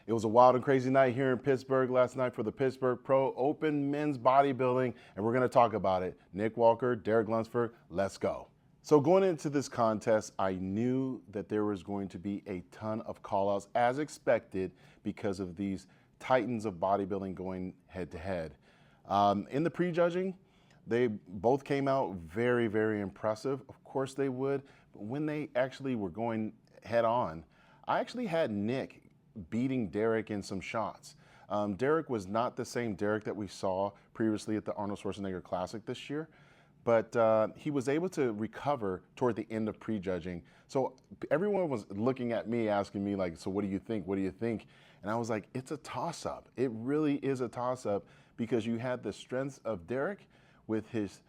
It was a wild and crazy night here in Pittsburgh last night for the Pittsburgh Pro Open Men's Bodybuilding, and we're going to talk about it. Nick Walker, Derek Lunsford, let's go. So going into this contest, I knew that there was going to be a ton of callouts as expected because of these titans of bodybuilding going head to head. In the prejudging, they both came out very, very impressive. Of course they would, but when they actually were going head on, I actually had Nick beating Derek in some shots. Derek was not the same Derek that we saw previously at the Arnold Schwarzenegger Classic this year, but he was able to recover toward the end of prejudging. So everyone was looking at me, asking me like, so what do you think? What do you think? And I was like, it's a toss-up. It really is a toss-up because you had the strengths of Derek with his,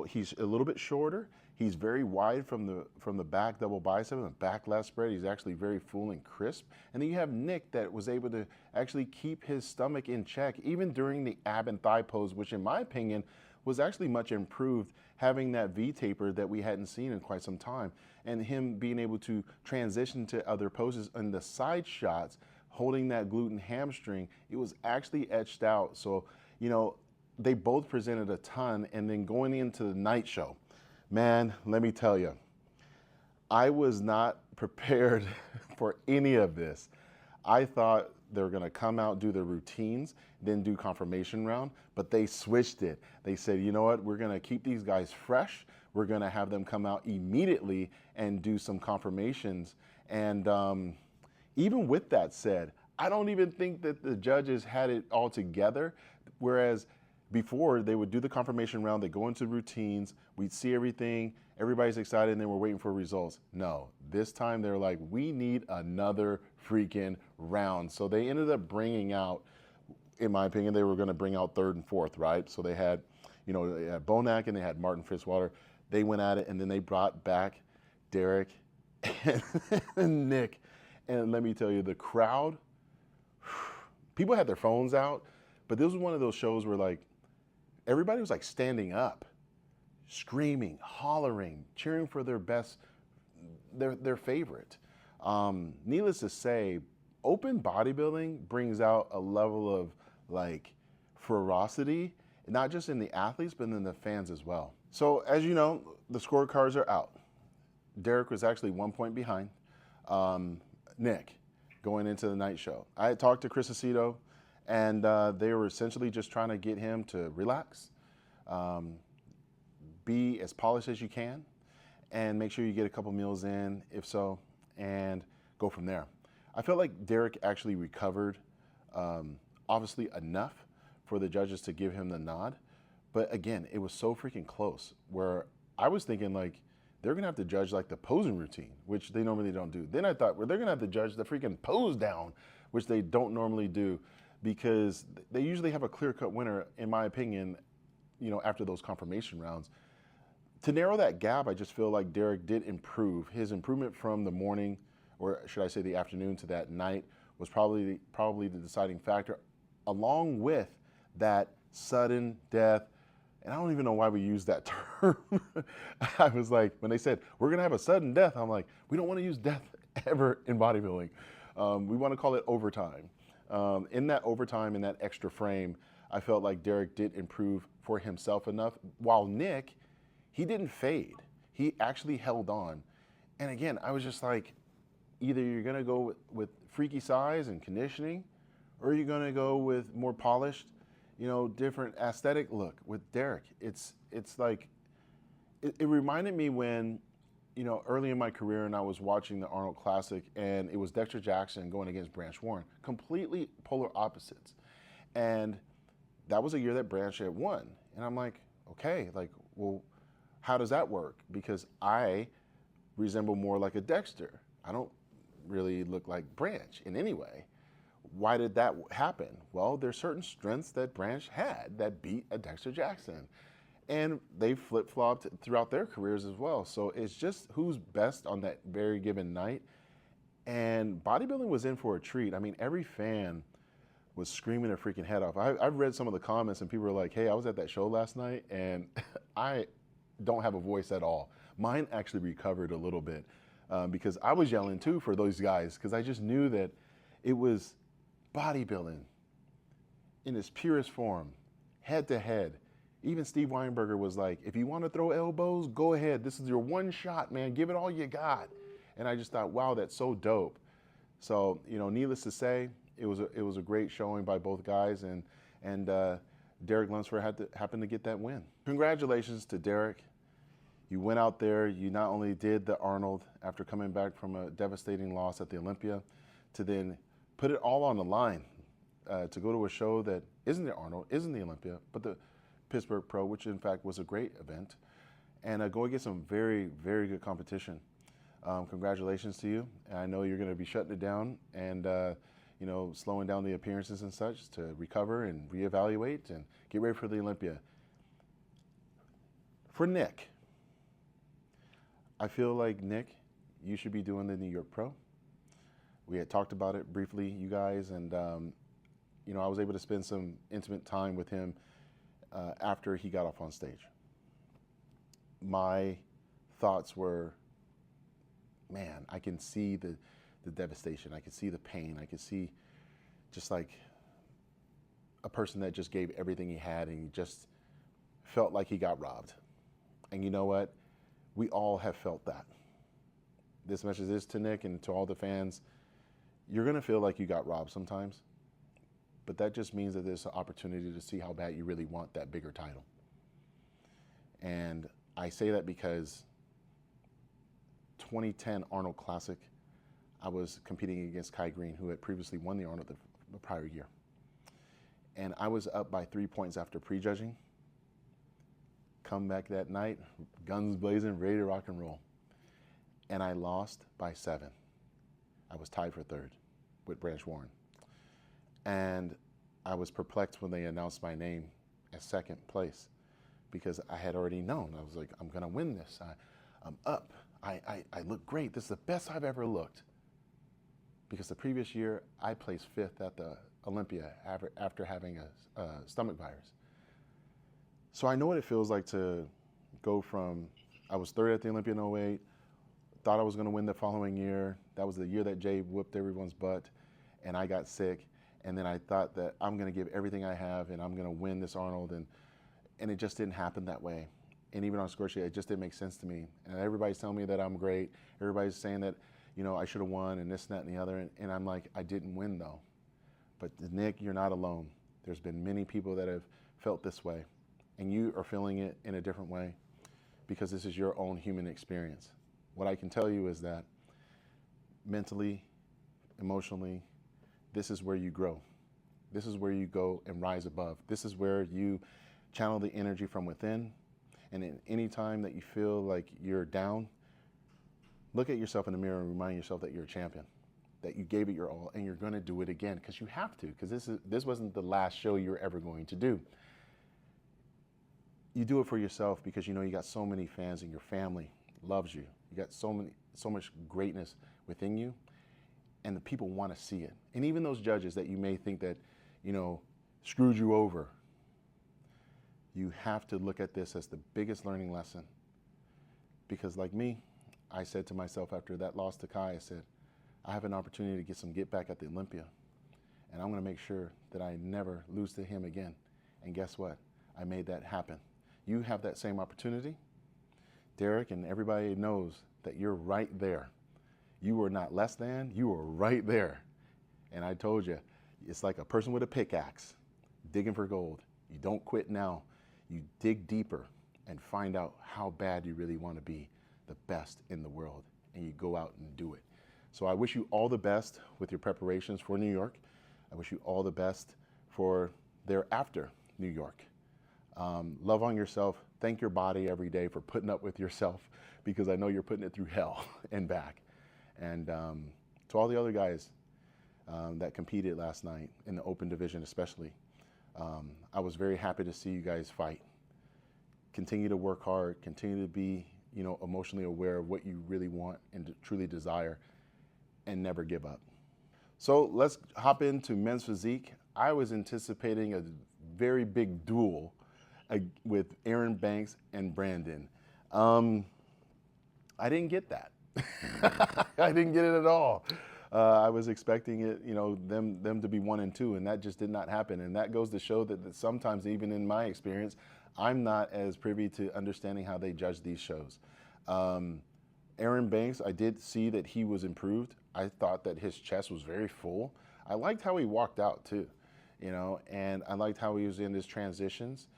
he's a little bit shorter. He's very wide from the back double bicep and the back lat spread. He's actually very full and crisp. And then you have Nick that was able to actually keep his stomach in check even during the ab and thigh pose, which in my opinion was actually much improved, having that V taper that we hadn't seen in quite some time. And him being able to transition to other poses in the side shots, holding that glute and hamstring, it was actually etched out. So, they both presented a ton. And then going into the night show, man, let me tell you, I was not prepared for any of this. I thought they were gonna come out, do their routines, then do confirmation round, but they switched it. They said, you know what, we're gonna keep these guys fresh. We're gonna have them come out immediately and do some confirmations. And even with that said, I don't even think that the judges had it all together, whereas before, they would do the confirmation round, they go into routines, we'd see everything, everybody's excited, and then we're waiting for results. No, this time they're like, we need another freaking round. So they ended up bringing out, in my opinion, they were gonna bring out third and fourth, right? So they had, they had Bonac and they had Martin Fitzwater. They went at it, and then they brought back Derek and Nick. And let me tell you, the crowd, people had their phones out, but this was one of those shows where like, everybody was like standing up, screaming, hollering, cheering for their best, their favorite. Needless to say, open bodybuilding brings out a level of like ferocity, not just in the athletes, but in the fans as well. So as you know, the scorecards are out. Derek was actually 1 point behind Nick going into the night show. I had talked to Chris Aceto, and they were essentially just trying to get him to relax, be as polished as you can, and make sure you get a couple meals in, if so, and go from there. I felt like Derek actually recovered, obviously enough for the judges to give him the nod, but again, it was so freaking close, where I was thinking like, they're gonna have to judge like the posing routine, which they normally don't do. Then I thought, well, they're gonna have to judge the freaking pose down, which they don't normally do, because they usually have a clear-cut winner, in my opinion, after those confirmation rounds. To narrow that gap, I just feel like Derek did improve. His improvement from the morning, or should I say the afternoon to that night, was probably the deciding factor, along with that sudden death. And I don't even know why we use that term. I was like, when they said, we're gonna have a sudden death, I'm like, we don't wanna use death ever in bodybuilding. We wanna call it overtime. In that overtime, in that extra frame, I felt like Derek did improve for himself enough, while Nick, he didn't fade. He actually held on. And again, I was just like, either you're gonna go with freaky size and conditioning, or you're gonna go with more polished, different aesthetic look with Derek. It's like, it reminded me when, early in my career, and I was watching the Arnold Classic, and it was Dexter Jackson going against Branch Warren, completely polar opposites. And that was a year that Branch had won. And I'm like, okay, like, well, how does that work? Because I resemble more like a Dexter. I don't really look like Branch in any way. Why did that happen? Well, there's certain strengths that Branch had that beat a Dexter Jackson. And they flip-flopped throughout their careers as well. So it's just who's best on that very given night. And bodybuilding was in for a treat. I mean, every fan was screaming their freaking head off. I've read some of the comments, and people were like, hey, I was at that show last night, and I don't have a voice at all. Mine actually recovered a little bit because I was yelling too for those guys, because I just knew that it was bodybuilding in its purest form, head to head. Even Steve Weinberger was like, if you want to throw elbows, go ahead. This is your one shot, man. Give it all you got. And I just thought, wow, that's so dope. So, needless to say, it was a great showing by both guys, and Derek Lunsford happened to get that win. Congratulations to Derek. You went out there, you not only did the Arnold after coming back from a devastating loss at the Olympia, to then put it all on the line, to go to a show that isn't the Arnold, isn't the Olympia, but the Pittsburgh Pro, which in fact was a great event, and go against some very, very good competition. Congratulations to you. And I know you're going to be shutting it down and slowing down the appearances and such to recover and reevaluate and get ready for the Olympia. For Nick, I feel like, Nick, you should be doing the New York Pro. We had talked about it briefly, you guys, and I was able to spend some intimate time with him after he got off on stage. My thoughts were, man, I can see the devastation. I can see the pain. I can see just like a person that just gave everything he had and he just felt like he got robbed. And you know what? We all have felt that. This message is to Nick and to all the fans. You're going to feel like you got robbed sometimes, but that just means that there's an opportunity to see how bad you really want that bigger title. And I say that because 2010 Arnold Classic, I was competing against Kai Green, who had previously won the Arnold the prior year. And I was up by 3 points after prejudging. Come back that night, guns blazing, ready to rock and roll. And I lost by 7. I was tied for third with Branch Warren. And I was perplexed when they announced my name as second place because I had already known. I was like, I'm gonna win this. I'm up. I look great. This is the best I've ever looked. Because the previous year, I placed 5th at the Olympia after having a stomach virus. So I know what it feels like to go from, I was 3rd at the Olympia in 08, thought I was gonna win the following year. That was the year that Jay whooped everyone's butt and I got sick. And then I thought that I'm gonna give everything I have and I'm gonna win this Arnold, and it just didn't happen that way. And even on score sheet, it just didn't make sense to me. And everybody's telling me that I'm great. Everybody's saying that, I should have won and this, that, and the other. And I'm like, I didn't win though. But Nick, you're not alone. There's been many people that have felt this way. And you are feeling it in a different way because this is your own human experience. What I can tell you is that mentally, emotionally, this is where you grow. This is where you go and rise above. This is where you channel the energy from within. And in any time that you feel like you're down, look at yourself in the mirror and remind yourself that you're a champion, that you gave it your all, and you're going to do it again because you have to, because this wasn't the last show you're ever going to do. You do it for yourself because you got so many fans and your family loves you. You got so much greatness within you, and the people want to see it. And even those judges that you may think that, screwed you over, you have to look at this as the biggest learning lesson. Because like me, I said to myself after that loss to Kai, I said, I have an opportunity to get back at the Olympia. And I'm gonna make sure that I never lose to him again. And guess what? I made that happen. You have that same opportunity. Derek and everybody knows that you're right there. You are not less than, you are right there. And I told you, it's like a person with a pickaxe, digging for gold. You don't quit now. You dig deeper and find out how bad you really want to be the best in the world, and you go out and do it. So I wish you all the best with your preparations for New York. I wish you all the best for thereafter New York. Love on yourself. Thank your body every day for putting up with yourself, because I know you're putting it through hell and back. And to all the other guys that competed last night in the open division especially, I was very happy to see you guys fight. Continue to work hard, continue to be emotionally aware of what you really want and truly desire, and never give up. So let's hop into men's physique. I was anticipating a very big duel with Aaron Banks and Brandon. I didn't get that. I didn't get it at all. I was expecting it, them to be 1 and 2, and that just did not happen. And that goes to show that sometimes, even in my experience, I'm not as privy to understanding how they judge these shows. Aaron Banks, I did see that he was improved. I thought that his chest was very full. I liked how he walked out too, and I liked how he was in his transitions.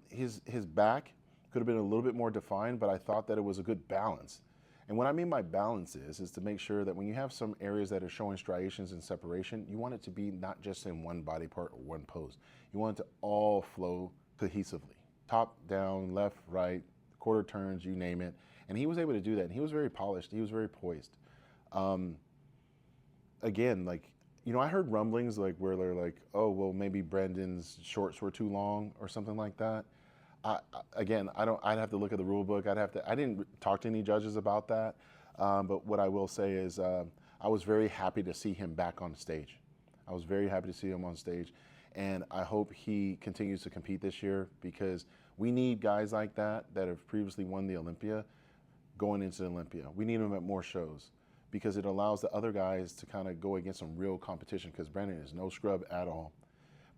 His back could have been a little bit more defined, but I thought that it was a good balance. And what I mean by balance is to make sure that when you have some areas that are showing striations and separation, you want it to be not just in one body part or one pose. You want it to all flow cohesively. Top, down, left, right, quarter turns, you name it. And he was able to do that. And he was very polished. He was very poised. Again, I heard rumblings where they're like, oh, well, maybe Brendan's shorts were too long or something like that. I'd have to look at the rule book. I didn't talk to any judges about that. But what I will say is I was very happy to see him back on stage. I was very happy to see him on stage. And I hope he continues to compete this year, because we need guys like that have previously won the Olympia going into the Olympia. We need them at more shows, because it allows the other guys to kind of go against some real competition, because Brendan is no scrub at all.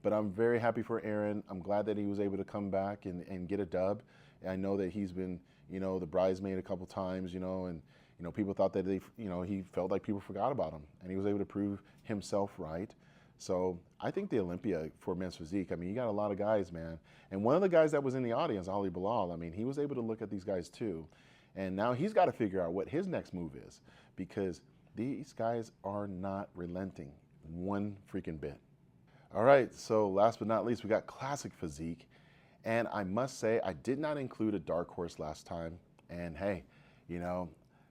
But I'm very happy for Aaron. I'm glad that he was able to come back and get a dub. I know that he's been, the bridesmaid a couple times, and people thought that he felt like people forgot about him, and he was able to prove himself right. So I think the Olympia for men's physique, you got a lot of guys, man. And one of the guys that was in the audience, Ali Bilal, he was able to look at these guys too. And now he's got to figure out what his next move is, because these guys are not relenting one freaking bit. All right, so last but not least, we got classic physique. And I must say, I did not include a dark horse last time. And hey,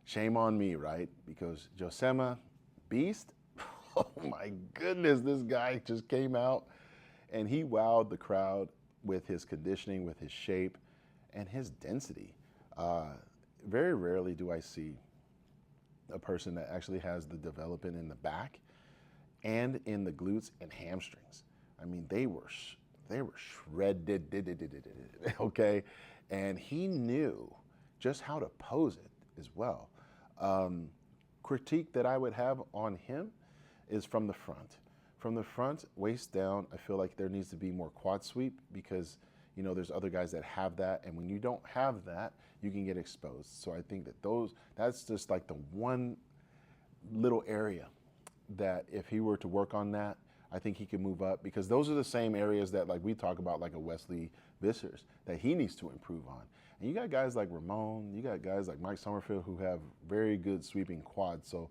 shame on me, right? Because Josema, beast, oh my goodness, this guy just came out and he wowed the crowd with his conditioning, with his shape, and his density. Very rarely do I see a person that actually has the development in the back and in the glutes and hamstrings. They were shredded, okay? And he knew just how to pose it as well. Critique that I would have on him is from the front. From the front, waist down, I feel like there needs to be more quad sweep, because there's other guys that have that, and when you don't have that, you can get exposed. So I think that that's just like the one little area that if he were to work on that, I think he could move up, because those are the same areas that we talk about, like a Wesley Vissers, that he needs to improve on. And you got guys like Ramon, you got guys like Mike Summerfield who have very good sweeping quads. So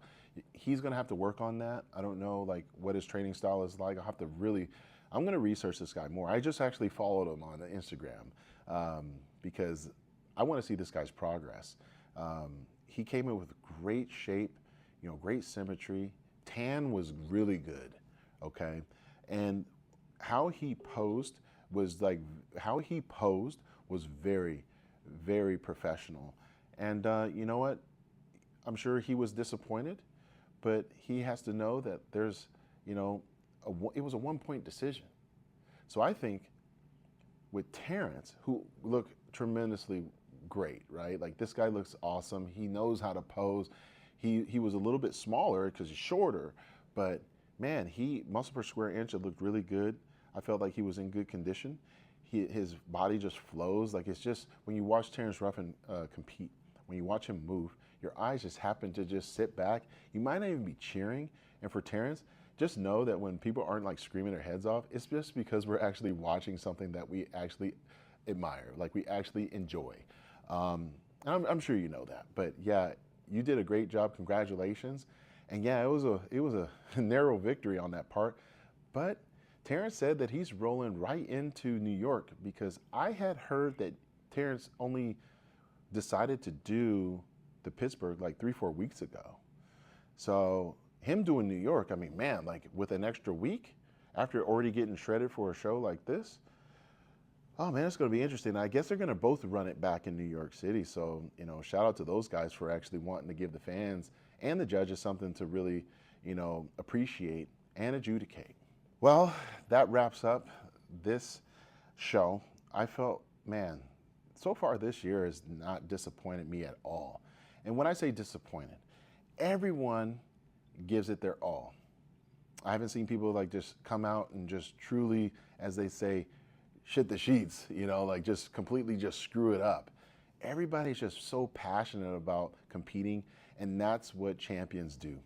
he's gonna have to work on that. I don't know what his training style is like. I'm gonna research this guy more. I just actually followed him on Instagram because I want to see this guy's progress. He came in with great shape, great symmetry. Tan was really good, okay? And how he posed was very, very professional. And you know what? I'm sure he was disappointed, but he has to know that there's, it was a 1-point decision. So I think with Terrence, who looked tremendously great, right? This guy looks awesome. He knows how to pose. He was a little bit smaller because he's shorter, but man, muscle per square inch, it looked really good. I felt like he was in good condition. His body just flows. It's just, when you watch Terrence Ruffin compete, when you watch him move, your eyes just happen to just sit back. You might not even be cheering. And for Terrence, just know that when people aren't screaming their heads off, it's just because we're actually watching something that we actually admire, we actually enjoy. I'm sure you know that, but yeah, you did a great job. Congratulations. And yeah, it was a narrow victory on that part, but Terrence said that he's rolling right into New York, because I had heard that Terrence only decided to do the Pittsburgh 3-4 weeks ago. So him doing New York, man, with an extra week after already getting shredded for a show like this, oh man, it's going to be interesting. I guess they're going to both run it back in New York City. So, shout out to those guys for actually wanting to give the fans and the judges something to really, appreciate and adjudicate. Well, that wraps up this show. I felt, man, so far this year has not disappointed me at all. And when I say disappointed, everyone gives it their all. I haven't seen people like just come out and just truly, as they say, shit the sheets, you know, like just completely just screw it up. Everybody's just so passionate about competing, and that's what champions do.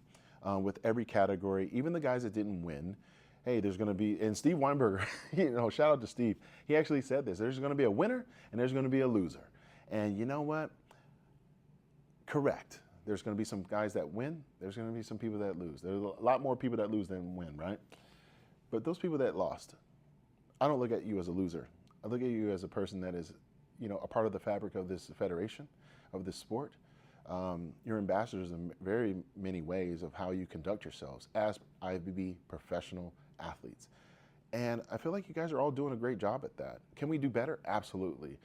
With every category, even the guys that didn't win, hey, there's going to be, and Steve Weinberger, you know, shout out to Steve. He actually said this, there's going to be a winner and there's going to be a loser. And you know what? Correct. There's going to be some guys that win. There's going to be some people that lose. There's a lot more people that lose than win, right? But those people that lost, I don't look at you as a loser. I look at you as a person that is, you know, a part of the fabric of this federation, of this sport. You're ambassadors in very many ways of how you conduct yourselves as IFBB professional athletes. And I feel like you guys are all doing a great job at that. Can we do better? Absolutely.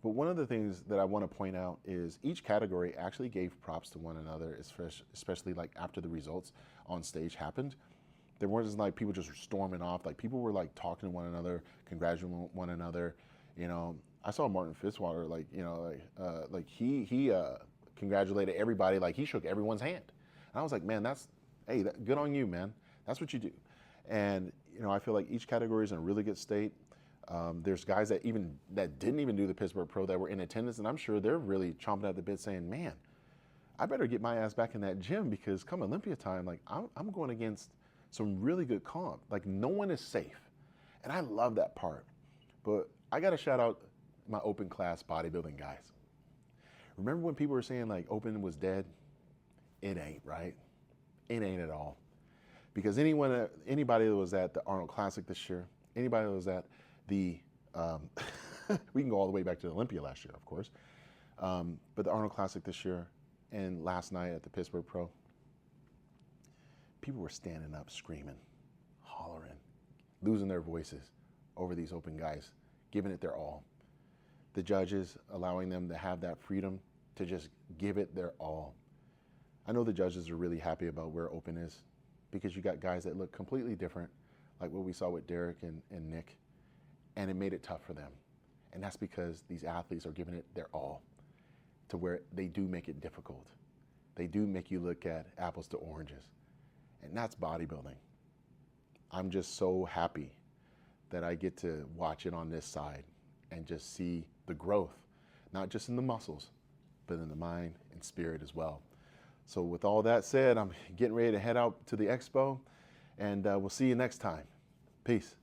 But one of the things that I want to point out is each category actually gave props to one another, especially like after the results on stage happened. There wasn't like people just storming off. Like people were like talking to one another, congratulating one another. You know, I saw Martin Fitzwater, like, you know, like he congratulated everybody, like he shook everyone's hand. And I was like, man, that's, hey, good on you, man. That's what you do. And, you know, I feel like each category is in a really good state. There's guys that didn't even do the Pittsburgh Pro that were in attendance, and I'm sure they're really chomping at the bit saying, man, I better get my ass back in that gym because come Olympia time, like I'm going against some really good comp. Like no one is safe. And I love that part. But I got to shout out my open class bodybuilding guys. Remember when people were saying like open was dead? It ain't, right? It ain't at all. Because anybody that was at the Arnold Classic this year, anybody that was at the, we can go all the way back to Olympia last year, of course, but the Arnold Classic this year and last night at the Pittsburgh Pro, people were standing up, screaming, hollering, losing their voices over these open guys, giving it their all. The judges allowing them to have that freedom to just give it their all. I know the judges are really happy about where open is because you got guys that look completely different, like what we saw with Derek and Nick, and it made it tough for them. And that's because these athletes are giving it their all to where they do make it difficult. They do make you look at apples to oranges. And that's bodybuilding. I'm just so happy that I get to watch it on this side and just see the growth, not just in the muscles, but in the mind and spirit as well. So with all that said, I'm getting ready to head out to the expo, and we'll see you next time. Peace.